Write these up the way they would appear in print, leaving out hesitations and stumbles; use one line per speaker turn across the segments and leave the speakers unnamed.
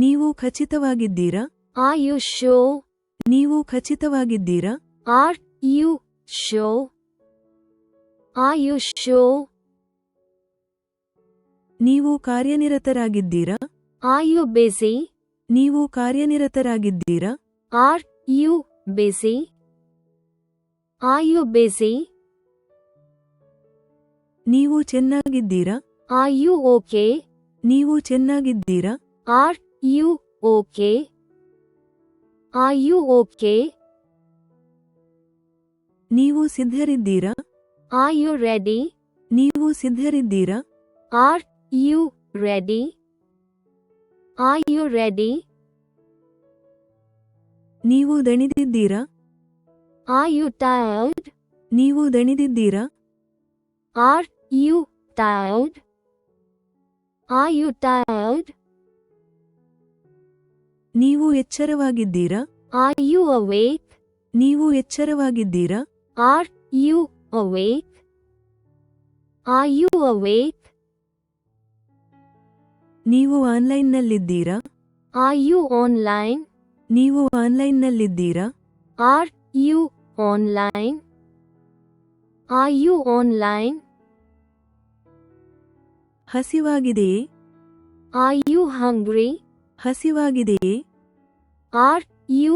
ನೀವು ಖಚಿತವಾಗಿದ್ದೀರಾ?
Are you sure?
ನೀವು ಖಚಿತವಾಗಿದ್ದೀರಾ?
Are you sure? Are you sure?
ನೀವು ಕಾರ್ಯನಿರತರಾಗಿದ್ದೀರಾ?
Are you busy?
ನೀವು ಕಾರ್ಯನಿರತರಾಗಿದ್ದೀರಾ?
Are you busy? Are you busy?
ನೀವು ಚೆನ್ನಾಗಿದ್ದೀರಾ?
Are you okay?
ನೀವು ಚೆನ್ನಾಗಿದ್ದೀರಾ?
Are you okay? Are you okay?
ನೀವು ಸಿದ್ಧರಿದ್ದೀರಾ?
Are you ready?
ನೀವು ಸಿದ್ಧರಿದ್ದೀರಾ?
Are you ready? Are you ready?
ನೀವು ದಣಿದಿದ್ದೀರಾ?
Are you tired?
ನೀವು ದಣಿದಿದ್ದೀರಾ?
Are you tired? Are you tired?
ನೀವು ಎಚ್ಚರವಾಗಿದ್ದೀರಾ?
Are you awake?
ನೀವು ಎಚ್ಚರವಾಗಿದ್ದೀರಾ?
Are you awake? Are you awake?
ನೀವು ಆನ್ಲೈನ್ನಲ್ಲಿದ್ದೀರಾ?
Are you online?
ನೀವು ಆನ್ಲೈನ್ನಲ್ಲಿದ್ದೀರಾ?
Are you online? Are you online?
ಹಸಿವಾಗಿದೆಯೇ?
Are you hungry?
ಹಸಿವಾಗಿದೆಯೇ?
Are you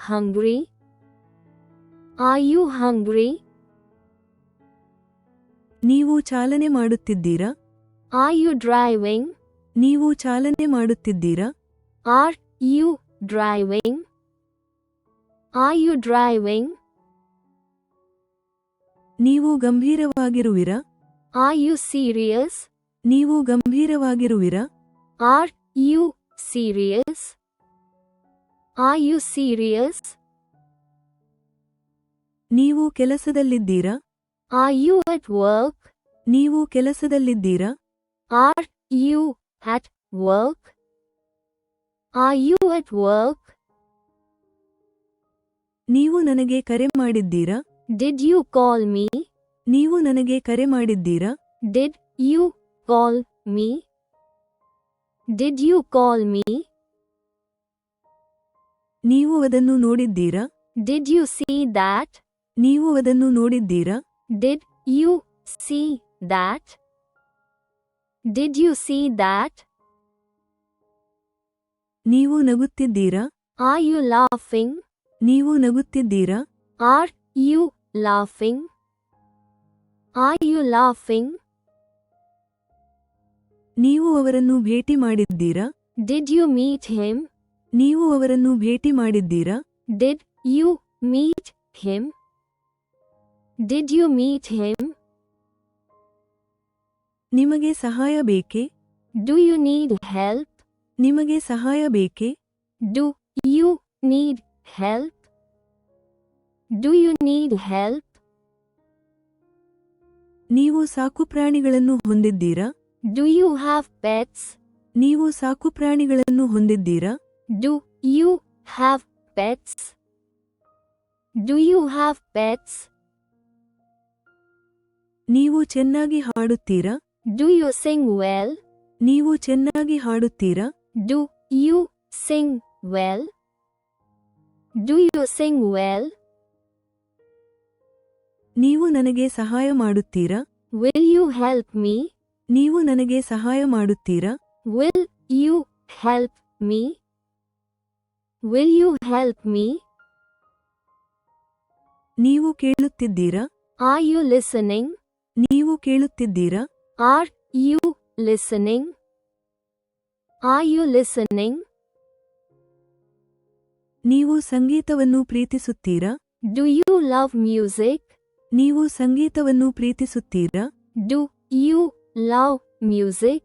hungry? Are you hungry?
ನೀವು ಚಾಲನೆ ಮಾಡುತ್ತಿದ್ದೀರಾ?
Are you driving?
ನೀವು ಚಾಲನೆ ಮಾಡುತ್ತಿದ್ದೀರಾ?
Are you driving? Are you driving?
ನೀವು ಗಂಭೀರವಾಗಿರುವಿರಾ?
Are you serious?
ನೀವು ಗಂಭೀರವಾಗಿರುವಿರಾ?
Are you serious? Are you serious?
ನೀವು ಕೆಲಸದಲ್ಲಿದ್ದೀರಾ?
Are you at work?
ನೀವು ಕೆಲಸದಲ್ಲಿದ್ದೀರಾ?
Are you at work? Are you at work?
ನೀವು ನನಗೆ ಕರೆ ಮಾಡಿದ್ದೀರಾ?
Did you call me?
ನೀವು ನನಗೆ ಕರೆ ಮಾಡಿದ್ದೀರಾ?
Did you call me? Did you call me?
ನೀವು ಅದನ್ನು ನೋಡಿದ್ದೀರಾ?
Did you see that?
ನೀವು ಅದನ್ನು ನೋಡಿದ್ದೀರಾ?
Did you see that? Did you see that?
ನೀವು ನಗುತ್ತಿದ್ದೀರಾ?
Are you laughing?
ನೀವು ನಗುತ್ತಿದ್ದೀರಾ?
Are you laughing? Are you laughing?
ನೀವು ಅವರನ್ನು ಭೇಟಿ ಮಾಡಿದ್ದೀರಾ?
Did you meet him?
ನೀವು ಅವರನ್ನು ಭೇಟಿ ಮಾಡಿದ್ದೀರಾ?
Did you meet him? Did you meet him?
ನಿಮಗೆ ಸಹಾಯ ಬೇಕೇ?
Do you need help?
ನಿಮಗೆ ಸಹಾಯ ಬೇಕೇ?
Do you need help? Do you need help?
ನೀವು ಸಾಕುಪ್ರಾಣಿಗಳನ್ನು ಹೊಂದಿದ್ದೀರಾ?
Do you have pets?
ನೀವು ಸಾಕುಪ್ರಾಣಿಗಳನ್ನು ಹೊಂದಿದ್ದೀರಾ?
Do you have pets? Do you have pets?
ನೀವು ಚೆನ್ನಾಗಿ ಹಾಡುತ್ತೀರಾ?
Do you sing well?
ನೀವು ಚೆನ್ನಾಗಿ ಹಾಡುತ್ತೀರಾ?
Do you sing well? Do you sing well?
ನೀವು ನನಗೆ ಸಹಾಯ ಮಾಡುತ್ತೀರಾ?
Will you help me?
ನೀವು ನನಗೆ ಸಹಾಯ ಮಾಡುತ್ತೀರಾ?
Will you help me? Will you help me?
ನೀವು ಕೇಳುತ್ತಿದ್ದೀರಾ?
Are you listening?
ನೀವು ಕೇಳುತ್ತಿದ್ದೀರಾ?
Are you listening? Are you listening?
ನೀವು ಸಂಗೀತವನ್ನು ಪ್ರೀತಿಸುತ್ತೀರಾ?
Do you love music?
ನೀವು ಸಂಗೀತವನ್ನು ಪ್ರೀತಿಸುತ್ತೀರಾ?
Do you love music?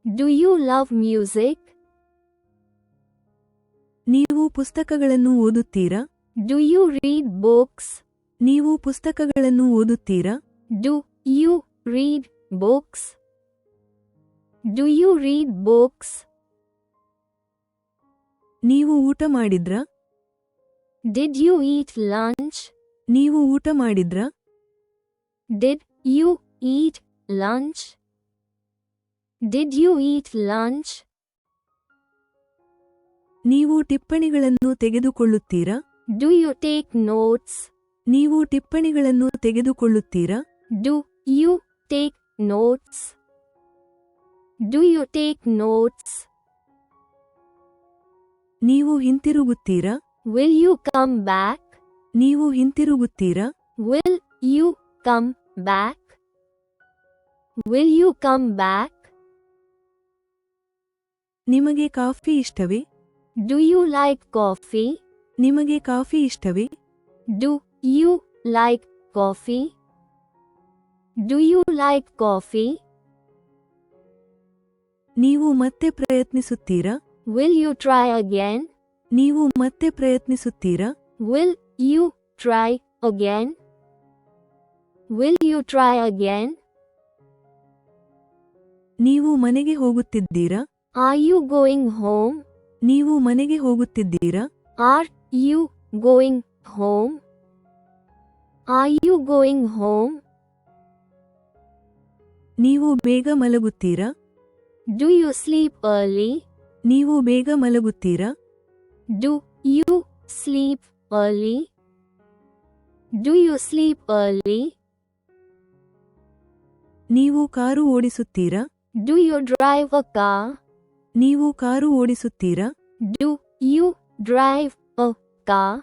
Do you love music?
ನೀವು ಪುಸ್ತಕಗಳನ್ನು ಓದುತ್ತೀರಾ?
Do you read books?
ನೀವು ಪುಸ್ತಕಗಳನ್ನು ಓದುತ್ತೀರಾ?
Do you read books? Do you read books?
ನೀವು ಊಟ ಮಾಡಿದ್ರಾ?
Did you eat lunch?
ನೀವು ಊಟ ಮಾಡಿದ್ರಾ?
Did you eat lunch? Did you eat lunch?
ನೀವು ಟಿಪ್ಪಣಿಗಳನ್ನು ತೆಗೆದುಕೊಳ್ಳುತ್ತೀರಾ?
Do you take notes?
ನೀವು ಟಿಪ್ಪಣಿಗಳನ್ನು ತೆಗೆದುಕೊಳ್ಳುತ್ತೀರಾ?
Do you take notes? Do you take notes?
ನೀವು ಹಿಂತಿರುಗುತ್ತೀರಾ?
Will you come back?
ನೀವು ಹಿಂತಿರುಗುತ್ತೀರಾ?
Will you come back? Will you come back?
ನಿಮಗೆ coffee ಇಷ್ಟವೇ?
Do you like coffee?
ನಿಮಗೆ coffee ಇಷ್ಟವೇ?
Do you like coffee? Do you like coffee?
ನೀವು ಮತ್ತೆ ಪ್ರಯತ್ನಿಸುತ್ತೀರಾ?
Will you try again?
ನೀವು ಮತ್ತೆ ಪ್ರಯತ್ನಿಸುತ್ತೀರಾ?
Will you try again? Will you try again?
ನೀವು ಮನೆಗೆ ಹೋಗುತ್ತಿದ್ದೀರಾ?
Are you going home?
ನೀವು ಮನೆಗೆ ಹೋಗುತ್ತಿದ್ದೀರಾ?
Are you going home? Are you going home?
ನೀವು ಬೇಗ ಮಲಗುತ್ತೀರಾ?
Do you sleep early?
ನೀವು ಬೇಗ ಮಲಗುತ್ತೀರಾ?
Do you sleep early? Do you sleep early?
ನೀವು ಕಾರು ಓಡಿಸುತ್ತೀರಾ?
Do you drive a car?
ನೀವು ಕಾರು ಓಡಿಸುತ್ತೀರಾ?
Do you drive a car?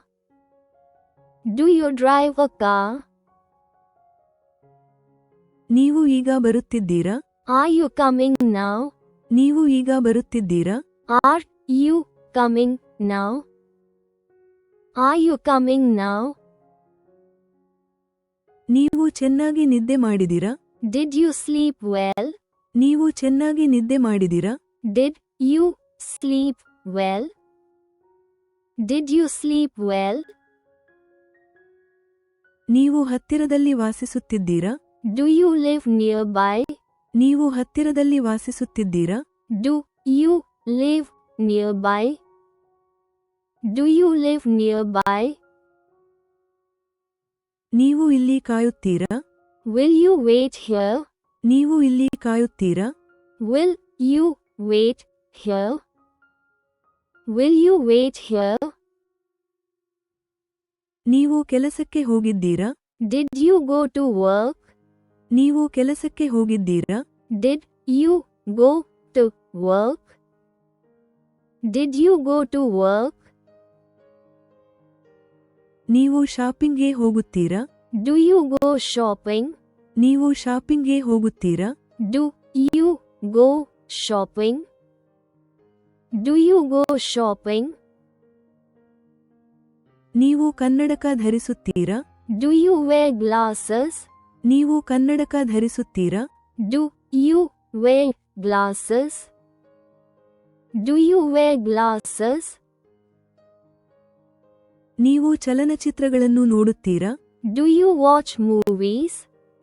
Do you drive a car?
ನೀವು ಈಗ ಬರುತ್ತಿದ್ದೀರಾ?
Are you coming now?
ನೀವು ಈಗ ಬರುತ್ತಿದ್ದೀರಾ?
Are you coming now? Are you coming now?
ನೀವು ಚೆನ್ನಾಗಿ ನಿದ್ದೆ ಮಾಡಿದಿರಾ?
Did you sleep well?
ನೀವು ಚೆನ್ನಾಗಿ ನಿದ್ದೆ ಮಾಡಿದಿರಾ?
Did you sleep well? Did you sleep well?
ನೀವು ಹತ್ತಿರದಲ್ಲಿ ವಾಸಿಸುತ್ತಿದ್ದೀರಾ?
Do you live nearby?
ನೀವು ಹತ್ತಿರದಲ್ಲಿ ವಾಸಿಸುತ್ತಿದ್ದೀರಾ?
Do you live nearby? Do you live nearby?
ನೀವು ಇಲ್ಲಿ ಕಾಯುತ್ತೀರಾ?
Will you wait here?
ನೀವು ಇಲ್ಲಿ ಕಾಯುತ್ತೀರಾ?
Will you wait here? Will you wait here?
ನೀವು ಕೆಲಸಕ್ಕೆ ಹೋಗಿದ್ದೀರಾ?
Did you go to work?
ನೀವು ಕೆಲಸಕ್ಕೆ ಹೋಗಿದ್ದೀರಾ?
Did you go to work? Did you go to work?
ನೀವು ಶಾಪಿಂಗ್ಗೆ ಹೋಗುತ್ತೀರಾ?
Do you go shopping?
ನೀವು ಶಾಪಿಂಗ್ಗೆ ಹೋಗುತ್ತೀರಾ?
Do you go shopping? Do you go shopping?
ನೀವು ಕನ್ನಡಕ ಧರಿಸುತ್ತೀರಾ?
Do you wear glasses?
ನೀವು ಕನ್ನಡಕ ಧರಿಸುತ್ತೀರಾ?
Do you wear glasses? Do you wear glasses?
ನೀವು ಚಲನಚಿತ್ರಗಳನ್ನು ನೋಡುತ್ತೀರಾ?
Do you watch movies?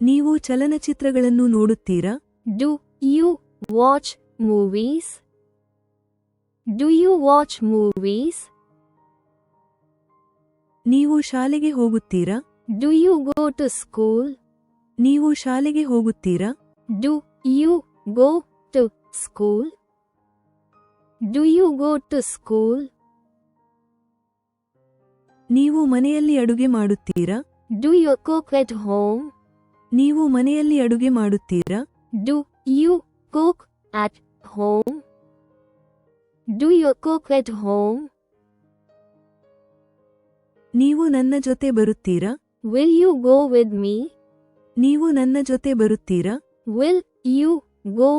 ನೀವು ಚಲನಚಿತ್ರಗಳನ್ನು ನೋಡುತ್ತೀರಾ?
Do you watch movies? Do you watch movies?
ನೀವು ಶಾಲೆಗೆ ಹೋಗುತ್ತೀರಾ?
Do you go to school?
ನೀವು ಶಾಲೆಗೆ ಹೋಗುತ್ತೀರಾ?
Do you go to school? Do you go to school?
ನೀವು ಮನೆಯಲ್ಲಿ ಅಡುಗೆ ಮಾಡುತ್ತೀರಾ?
Do you cook at home?
ನೀವು ಮನೆಯಲ್ಲಿ ಅಡುಗೆ ಮಾಡುತ್ತೀರಾ?
Do you cook at home? Do you cook at home?
ನೀವು ನನ್ನ ಜೊತೆ ಬರುತ್ತೀರಾ?
Will you go with me?
ನೀವು ನನ್ನ ಜೊತೆ ಬರುತ್ತೀರಾ?
Will you go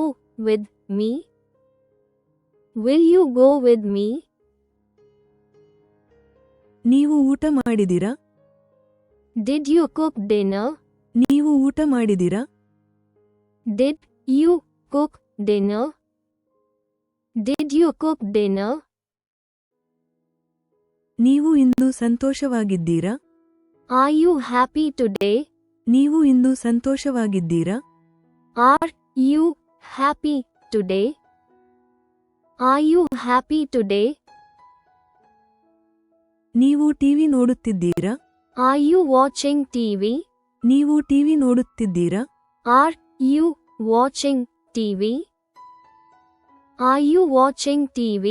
with me? Will you go with me?
ನೀವು ಊಟ ಮಾಡಿದಿರಾ?
Did you cook dinner?
ನೀವು ಊಟ ಮಾಡಿದಿರಾ?
Did you cook dinner? Did you cook dinner?
ನೀವು ಇಂದು ಸಂತೋಷವಾಗಿದ್ದೀರಾ?
Are you happy today?
ನೀವು ಇಂದು ಸಂತೋಷವಾಗಿದ್ದೀರಾ?
Are you happy today? Are you happy today?
ನೀವು ಟಿವಿ ನೋಡುತ್ತಿದ್ದೀರಾ?
Are you watching TV?
ನೀವು ಟಿವಿ ನೋಡುತ್ತಿದ್ದೀರಾ?
Are you watching TV? Are you watching TV?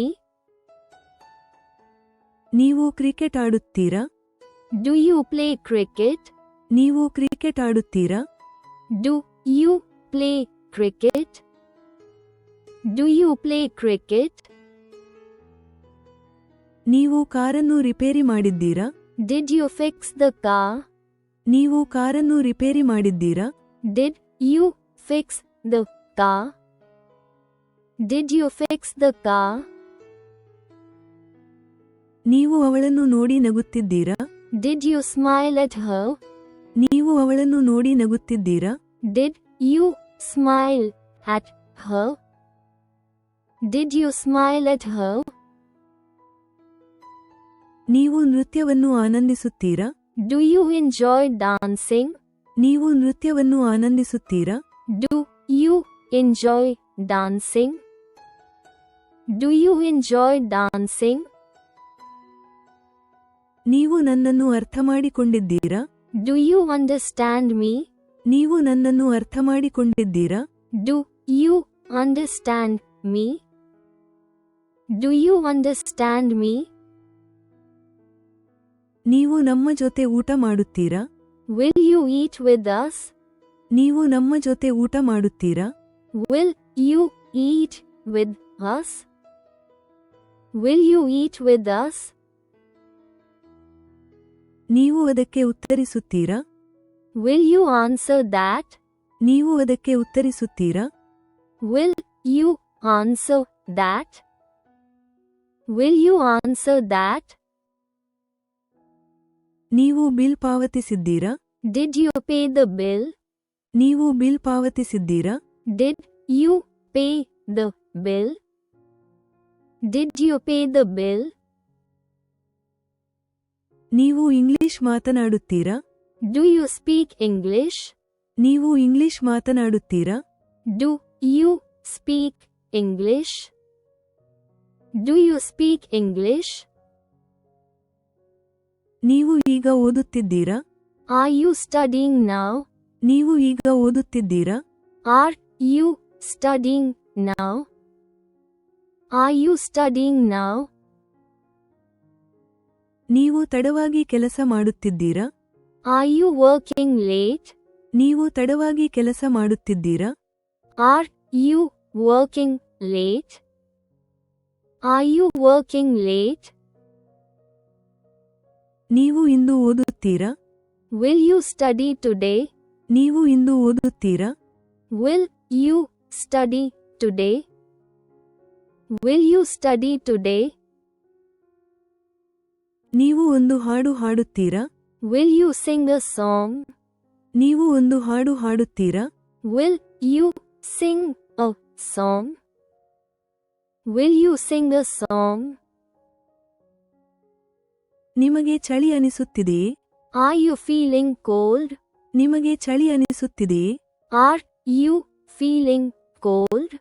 ನೀವು ಕ್ರಿಕೆಟ್ ಆಡುತ್ತೀರಾ?
Do you play cricket?
ನೀವು ಕ್ರಿಕೆಟ್ ಆಡುತ್ತೀರಾ?
Do you play cricket? Do you play cricket?
ನೀವು ಕಾರನ್ನು ರಿಪೇರಿ ಮಾಡಿದ್ದೀರಾ?
Did you fix the car?
ನೀವು ಕಾರನ್ನು ರಿಪೇರಿ ಮಾಡಿದ್ದೀರಾ?
Did you fix the car? Did you fix the car?
ನೀವು ಅವಳನ್ನು ನೋಡಿ ನಗುತ್ತಿದ್ದೀರಾ?
Did you smile at her?
ನೀವು ಅವಳನ್ನು ನೋಡಿ ನಗುತ್ತಿದ್ದೀರಾ?
Did you smile at her? Did you smile at her?
ನೀವು ನೃತ್ಯವನ್ನು ಆನಂದಿಸುತ್ತೀರಾ?
Do you enjoy dancing?
ನೀವು ನೃತ್ಯವನ್ನು ಆನಂದಿಸುತ್ತೀರಾ?
Do you enjoy dancing? Do you enjoy dancing?
ನೀವು ನನ್ನನ್ನು ಅರ್ಥಮಾಡಿಕೊಂಡಿದ್ದೀರಾ?
Do you understand me?
ನೀವು ನನ್ನನ್ನು ಅರ್ಥಮಾಡಿಕೊಂಡಿದ್ದೀರಾ?
Do you understand me? Do you understand me?
ನೀವು ನಮ್ಮ ಜೊತೆ ಊಟ ಮಾಡುತ್ತೀರಾ?
Will you eat with us?
ನೀವು ನಮ್ಮ ಜೊತೆ ಊಟ ಮಾಡುತ್ತೀರಾ?
Will you eat with us? Will you eat with us?
ನೀವು ಅದಕ್ಕೆ ಉತ್ತರಿಸುತ್ತೀರಾ?
Will you answer that?
ನೀವು ಅದಕ್ಕೆ ಉತ್ತರಿಸುತ್ತೀರಾ?
Will you answer that? Will you answer that?
ನೀವು ಬಿಲ್ ಪಾವತಿಸಿದ್ದೀರಾ?
Did you pay the bill?
ನೀವು ಬಿಲ್ ಪಾವತಿಸಿದ್ದೀರಾ?
Did you pay the bill? Did you pay the bill?
ನೀವು ಇಂಗ್ಲಿಷ್ ಮಾತನಾಡುತ್ತೀರಾ?
Do you speak English?
ನೀವು ಇಂಗ್ಲಿಷ್ ಮಾತನಾಡುತ್ತೀರಾ?
Do you speak English? Do you speak English?
ನೀವು ಈಗ ಓದುತ್ತಿದ್ದೀರಾ?
Are you studying now?
ನೀವು ಈಗ ಓದುತ್ತಿದ್ದೀರಾ?
Are you studying now? Are you studying now?
ನೀವು ತಡವಾಗಿ ಕೆಲಸ ಮಾಡುತ್ತಿದ್ದೀರಾ?
Are you working late?
ನೀವು ತಡವಾಗಿ ಕೆಲಸ ಮಾಡುತ್ತಿದ್ದೀರಾ?
Are you working late? Are you working late?
ನೀವು ಇಂದು ಓದುತ್ತೀರಾ?
Will you study today?
ನೀವು ಇಂದು ಓದುತ್ತೀರಾ?
Will you study today? Will you study today?
ನೀವು ಒಂದು ಹಾಡು ಹಾಡುತ್ತೀರಾ?
Will you sing a song?
ನೀವು ಒಂದು ಹಾಡು ಹಾಡುತ್ತೀರಾ?
Will you sing a song? Will you sing a song?
ನಿಮಗೆ ಚಳಿ ಅನಿಸುತ್ತಿದೆಯೇ?
Are you feeling cold?
ನಿಮಗೆ ಚಳಿ ಅನಿಸುತ್ತಿದೆಯೇ?
Are you feeling cold?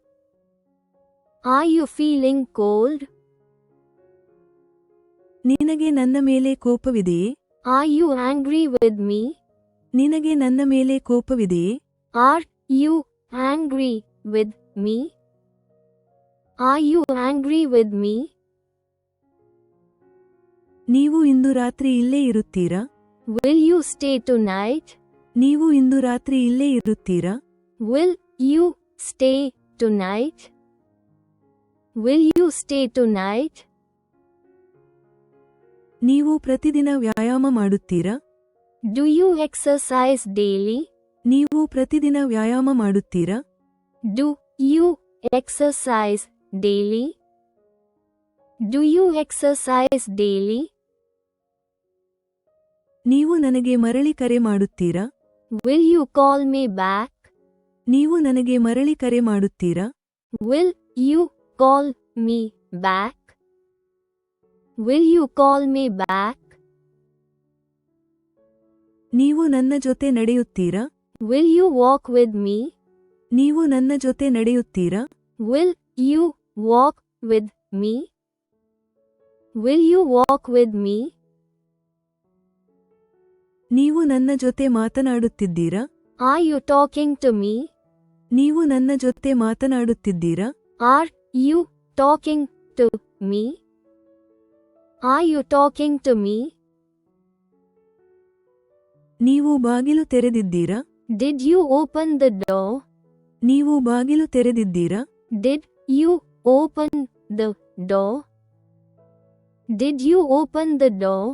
Are you feeling cold?
ನಿನಗೆ ನನ್ನ ಮೇಲೆ ಕೋಪವಿದೆಯೇ?
Are you angry with me?
ನಿನಗೆ ನನ್ನ ಮೇಲೆ ಕೋಪವಿದೆಯೇ?
Are you angry with me? Are you angry with me?
ನೀವು ಇಂದು ರಾತ್ರಿ ಇಲ್ಲೇ ಇರುತ್ತೀರಾ?
Will you stay tonight?
ನೀವು ಇಂದು ರಾತ್ರಿ ಇಲ್ಲೇ ಇರುತ್ತೀರಾ?
Will you stay tonight? Will you stay tonight?
ನೀವು ಪ್ರತಿದಿನ ವ್ಯಾಯಾಮ ಮಾಡುತ್ತೀರಾ?
Do you exercise daily?
ನೀವು ಪ್ರತಿದಿನ ವ್ಯಾಯಾಮ ಮಾಡುತ್ತೀರಾ?
Do you exercise daily? Do you exercise daily?
ನೀವು ನನಗೆ ಮರಳಿ ಕರೆ ಮಾಡುತ್ತೀರಾ?
Will you call me back?
ನೀವು ನನಗೆ ಮರಳಿ ಕರೆ ಮಾಡುತ್ತೀರಾ?
Will you call me back? Will you call me back?
ನೀವು ನನ್ನ ಜೊತೆ ನಡೆಯುತ್ತೀರಾ?
Will you walk with me?
ನೀವು ನನ್ನ ಜೊತೆ ನಡೆಯುತ್ತೀರಾ?
Will you walk with me? Will you walk with me?
ನೀವು ನನ್ನ ಜೊತೆ ಮಾತನಾಡುತ್ತಿದ್ದೀರಾ?
Are you talking to me?
ನೀವು ನನ್ನ ಜೊತೆ ಮಾತನಾಡುತ್ತಿದ್ದೀರಾ?
Are you talking to me? Are you talking to me?
ನೀವು ಬಾಗಿಲು ತೆರೆದಿದ್ದೀರಾ?
Did you open the door?
ನೀವು ಬಾಗಿಲು ತೆರೆದಿದ್ದೀರಾ?
Did you open the door? Did you open the door?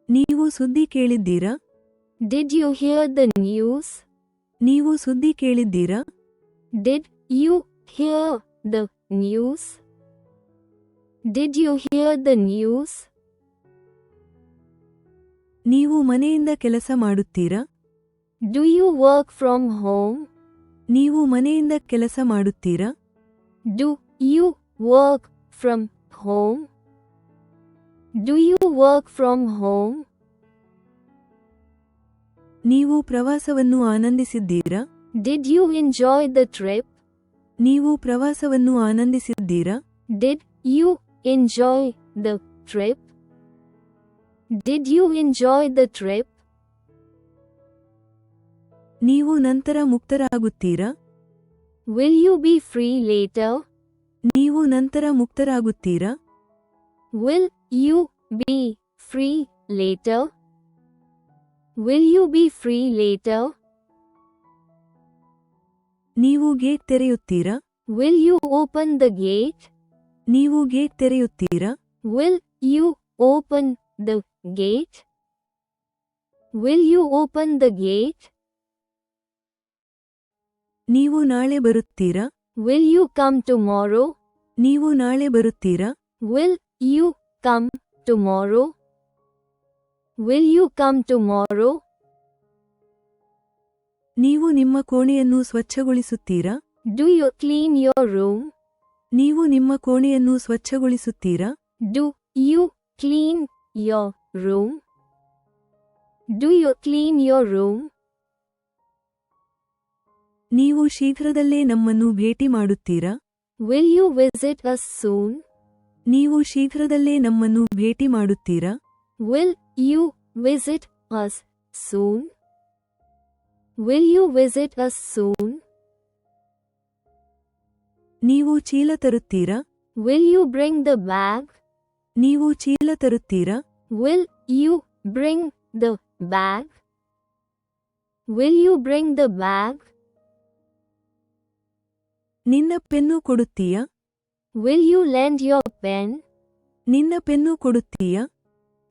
ನೀವು ಸುದ್ದಿ ಕೇಳಿದ್ದೀರಾ?
Did you hear the news?
ನೀವು ಸುದ್ದಿ ಕೇಳಿದ್ದೀರಾ?
Did you hear the news? Did you hear the news?
ನೀವು ಮನೆಯಿಂದ ಕೆಲಸ ಮಾಡುತ್ತೀರಾ?
Do you work from home?
ನೀವು ಮನೆಯಿಂದ ಕೆಲಸ ಮಾಡುತ್ತೀರಾ?
Do you work from home? Do you work from home?
ನೀವು ಪ್ರವಾಸವನ್ನು ಆನಂದಿಸಿದ್ದೀರಾ?
Did you enjoy the trip?
ನೀವು ಪ್ರವಾಸವನ್ನು ಆನಂದಿಸಿದ್ದೀರಾ?
Did you enjoy the trip? Did you enjoy the trip?
ನೀವು ನಂತರ ಮುಕ್ತರಾಗುತ್ತೀರಾ?
Will you be free later?
ನೀವು ನಂತರ ಮುಕ್ತರಾಗುತ್ತೀರಾ?
Will you be free later? Will you be free later?
ನೀವು gate ತೆರೆಯುತ್ತೀರಾ?
Will you open the gate?
ನೀವು gate ತೆರೆಯುತ್ತೀರಾ?
Will you open the gate? Will you open the gate?
ನೀವು ನಾಳೆ ಬರುತ್ತೀರಾ?
Will you come tomorrow?
ನೀವು ನಾಳೆ ಬರುತ್ತೀರಾ?
Will you come tomorrow? Will you come tomorrow?
ನೀವು ನಿಮ್ಮ ಕೋಣೆಯನ್ನು ಸ್ವಚ್ಛಗೊಳಿಸುತ್ತೀರಾ?
Do you clean your room?
ನೀವು ನಿಮ್ಮ ಕೋಣೆಯನ್ನು ಸ್ವಚ್ಛಗೊಳಿಸುತ್ತೀರಾ?
Do you clean your room? Do you clean your room?
ನೀವು ಶೀಘ್ರದಲ್ಲೇ ನಮ್ಮನ್ನು ಭೇಟಿ ಮಾಡುತ್ತೀರಾ?
Will you visit us soon?
ನೀವು ಶೀಘ್ರದಲ್ಲೇ ನಮ್ಮನ್ನು ಭೇಟಿ ಮಾಡುತ್ತೀರಾ?
Will you visit us soon? Will you visit us soon?
ನೀವು ಚೀಲ ತರುತ್ತೀರಾ?
Will you bring the bag?
ನೀವು ಚೀಲ ತರುತ್ತೀರಾ?
Will you bring the bag? Will you bring the bag?
ನಿನ್ನ ಪೆನ್ನು ಕೊಡುತ್ತೀಯಾ?
Will you lend your pen?
ನಿನ್ನ pen ಕೊಡುತ್ತೀಯಾ?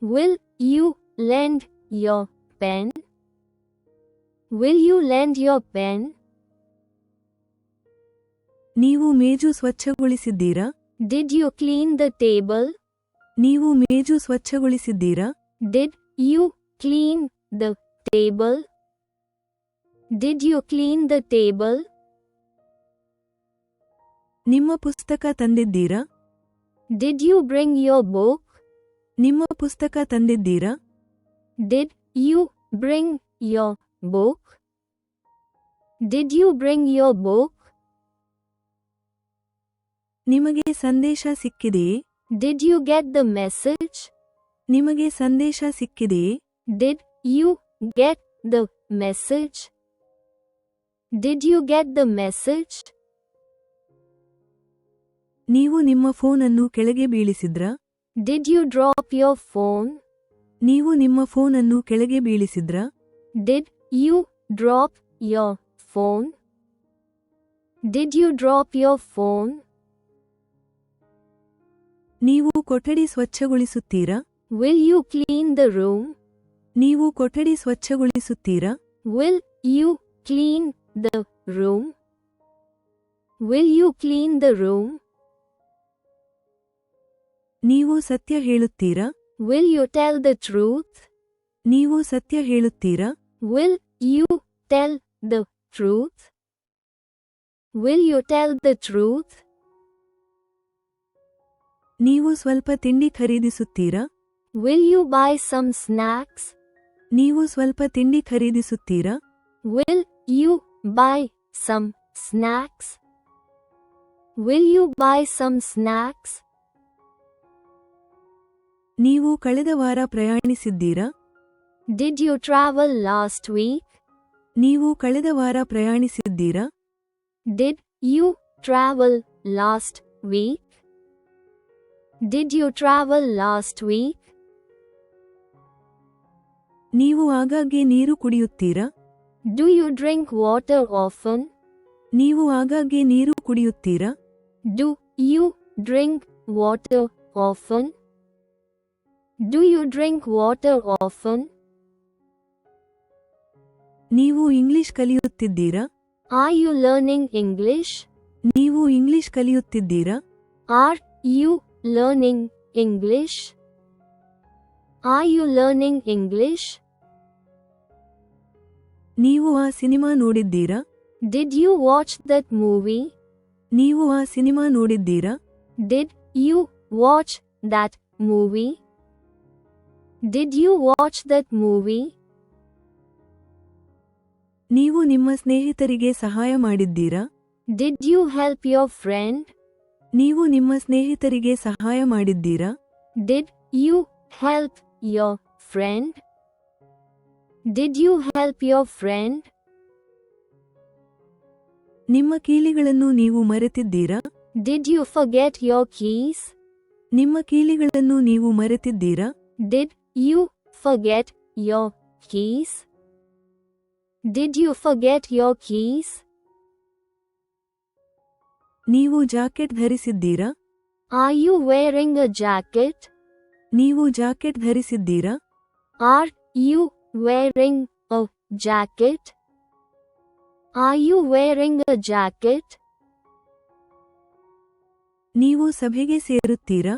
Will you lend your pen? Will you lend your pen?
ನೀವು ಮೇಜು ಸ್ವಚ್ಛಗೊಳಿಸಿದ್ದೀರಾ?
Did you clean the table?
ನೀವು ಮೇಜು ಸ್ವಚ್ಛಗೊಳಿಸಿದ್ದೀರಾ?
Did you clean the table? Did you clean the table?
ನಿಮ್ಮ ಪುಸ್ತಕ ತಂದಿದ್ದೀರಾ?
Did you bring your book?
ನಿಮ್ಮ ಪುಸ್ತಕ ತಂದಿದ್ದೀರಾ?
Did you bring your book? Did you bring your book?
ನಿಮಗೆ ಸಂದೇಶ ಸಿಕ್ಕಿದೆಯೇ?
Did you get the message?
ನಿಮಗೆ ಸಂದೇಶ ಸಿಕ್ಕಿದೆಯೇ?
Did you get the message? Did you get the message?
ನೀವು ನಿಮ್ಮ ಫೋನ್ ಅನ್ನು ಕೆಳಗೆ ಬೀಳಿಸಿದ್ರಾ?
Did you drop your phone?
ನೀವು ನಿಮ್ಮ ಫೋನ್ ಅನ್ನು ಕೆಳಗೆ ಬೀಳಿಸಿದ್ರಾ?
Did you drop your phone? Did you drop your phone?
ನೀವು ಕೊಠಡಿ ಸ್ವಚ್ಛಗೊಳಿಸುತ್ತೀರಾ?
Will you clean the room?
ನೀವು ಕೊಠಡಿ ಸ್ವಚ್ಛಗೊಳಿಸುತ್ತೀರಾ?
Will you clean the room? Will you clean the room?
ನೀವು ಸತ್ಯ ಹೇಳುತ್ತೀರಾ?
Will you tell the truth?
ನೀವು ಸತ್ಯ ಹೇಳುತ್ತೀರಾ?
Will you tell the truth? Will you tell the truth?
ನೀವು ಸ್ವಲ್ಪ ತಿಂಡಿ ಖರೀದಿಸುತ್ತೀರಾ?
Will you buy some snacks?
ನೀವು ಸ್ವಲ್ಪ ತಿಂಡಿ ಖರೀದಿಸುತ್ತೀರಾ?
Will you buy some snacks? Will you buy some snacks?
ನೀವು ಕಳೆದ ವಾರ ಪ್ರಯಾಣಿಸಿದ್ದೀರಾ?
Did you travel last week?
ನೀವು ಕಳೆದ ವಾರ ಪ್ರಯಾಣಿಸಿದ್ದೀರಾ?
Did you travel last week? Did you travel last week?
ನೀವು ಆಗಾಗ್ಗೆ ನೀರು ಕುಡಿಯುತ್ತೀರಾ?
Do you drink water often?
ನೀವು ಆಗಾಗ್ಗೆ ನೀರು ಕುಡಿಯುತ್ತೀರಾ?
Do you drink water often? Do you drink water often?
ನೀವು ಇಂಗ್ಲಿಷ್ ಕಲಿಯುತ್ತಿದ್ದೀರಾ?
Are you learning English?
ನೀವು ಇಂಗ್ಲಿಷ್ ಕಲಿಯುತ್ತಿದ್ದೀರಾ?
Are you learning English? Are you learning English?
ನೀವು ಆ ಸಿನಿಮಾ ನೋಡಿದ್ದೀರಾ?
Did you watch that movie?
ನೀವು ಆ ಸಿನಿಮಾ ನೋಡಿದ್ದೀರಾ?
Did you watch that movie? Did you watch that movie?
ನೀವು ನಿಮ್ಮ ಸ್ನೇಹಿತರಿಗೆ ಸಹಾಯ ಮಾಡಿದ್ದೀರಾ?
Did you help your friend?
ನೀವು ನಿಮ್ಮ ಸ್ನೇಹಿತರಿಗೆ ಸಹಾಯ ಮಾಡಿದ್ದೀರಾ?
Did you help your friend? Did you help your friend?
ನಿಮ್ಮ ಕೀಲಿಗಳನ್ನು ನೀವು ಮರೆತಿದ್ದೀರಾ?
Did you forget your keys?
ನಿಮ್ಮ ಕೀಲಿಗಳನ್ನು ನೀವು ಮರೆತಿದ್ದೀರಾ?
Did you forget your keys? Did you forget your keys?
ನೀವು ಜಾಕೆಟ್ ಧರಿಸಿದ್ದೀರಾ?
Are you wearing a jacket?
ನೀವು jacket ಧರಿಸಿದ್ದೀರಾ?
Are you wearing a jacket? Are you wearing a jacket?
ನೀವು ಸಭೆಗೆ ಸೇರುತ್ತೀರಾ?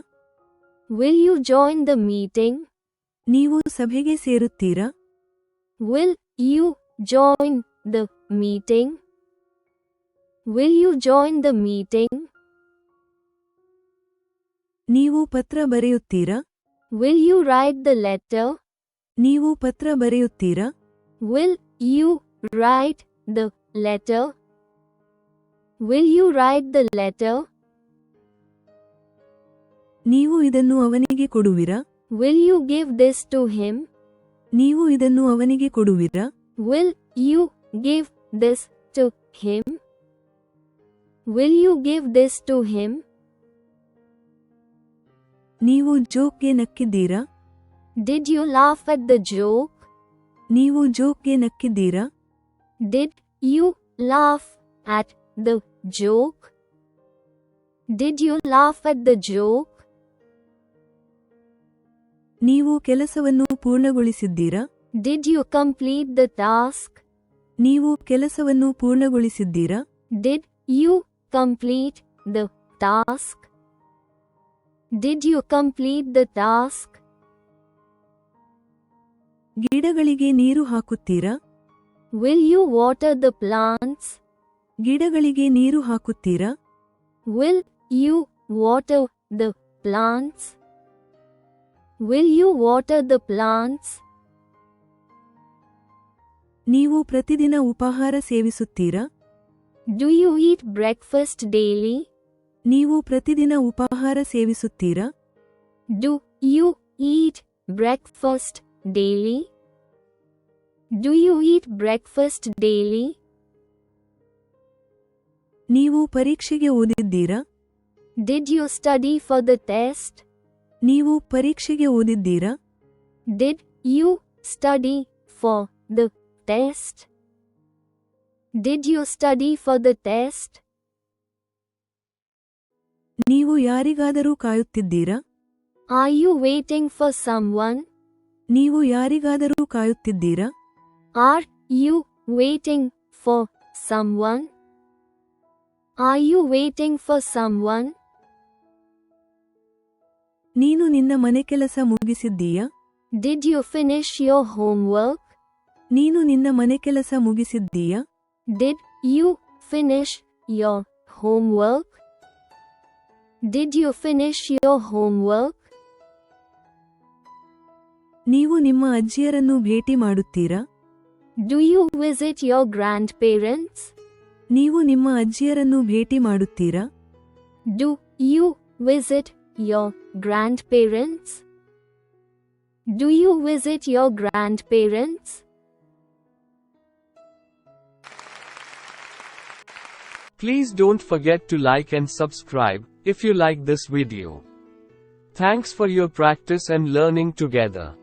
Will you join the meeting?
ನೀವು ಸಭೆಗೆ ಸೇರುತ್ತೀರಾ?
Will you join the meeting? Will you join the meeting?
ನೀವು ಪತ್ರ ಬರೆಯುತ್ತೀರಾ?
Will you write the letter?
ನೀವು ಪತ್ರ ಬರೆಯುತ್ತೀರಾ?
Will you write the letter? Will you write the letter?
ನೀವು ಇದನ್ನು ಅವನಿಗೆ ಕೊಡುವಿರಾ?
Will you give this to him?
ನೀವು ಇದನ್ನು ಅವನಿಗೆ ಕೊಡುವಿರಾ?
Will you give this to him? Will you give this to him?
ನೀವು ಜೋಕ್ಗೆ ನಕ್ಕಿದ್ದೀರಾ?
Did you laugh at the joke?
ನೀವು ಜೋಕ್ಗೆ ನಕ್ಕಿದ್ದೀರಾ?
Did you laugh at the joke? Did you laugh at the joke?
ನೀವು ಕೆಲಸವನ್ನು ಪೂರ್ಣಗೊಳಿಸಿದ್ದೀರಾ?
Did you complete the task?
ನೀವು ಕೆಲಸವನ್ನು ಪೂರ್ಣಗೊಳಿಸಿದ್ದೀರಾ?
Did you complete the task? Did you complete the task?
ಗಿಡಗಳಿಗೆ ನೀರು ಹಾಕುತ್ತೀರಾ?
Will you water the plants?
ಗಿಡಗಳಿಗೆ ನೀರು ಹಾಕುತ್ತೀರಾ?
Will you water the plants? Will you water the plants?
ನೀವು ಪ್ರತಿದಿನ ಉಪಹಾರ ಸೇವಿಸುತ್ತೀರಾ?
Do you eat breakfast daily?
ನೀವು ಪ್ರತಿದಿನ ಉಪಹಾರ ಸೇವಿಸುತ್ತೀರಾ?
Do you eat breakfast daily? Do you eat breakfast daily?
ನೀವು ಪರೀಕ್ಷೆಗೆ ಓದಿದ್ದೀರಾ?
Did you study for the test?
ನೀವು ಪರೀಕ್ಷೆಗೆ ಓದಿದ್ದೀರಾ?
Did you study for the test? Did you study for the test?
ನೀವು ಯಾರಿಗಾದರೂ ಕಾಯುತ್ತಿದ್ದೀರಾ?
Are you waiting for someone?
ನೀವು ಯಾರಿಗಾದರೂ ಕಾಯುತ್ತಿದ್ದೀರಾ?
Are you waiting for someone? Are you waiting for someone?
ನೀನು ನಿನ್ನ ಮನೆಕೆಲಸ ಮುಗಿಸಿದ್ದೀಯಾ?
Did you finish your homework?
ನೀನು ನಿನ್ನ ಮನೆಕೆಲಸ ಮುಗಿಸಿದ್ದೀಯಾ?
Did you finish your homework? Did you finish your homework?
ನೀವು ನಿಮ್ಮ ಅಜ್ಜಿಯರನ್ನು ಭೇಟಿ ಮಾಡುತ್ತೀರಾ?
Do you visit your grandparents?
ನೀವು ನಿಮ್ಮ ಅಜ್ಜಿಯರನ್ನು ಭೇಟಿ ಮಾಡುತ್ತೀರಾ?
Do you visit your grandparents? Do you visit your grandparents?
Please don't forget to like and subscribe if you like this video. Thanks for your practice and learning together.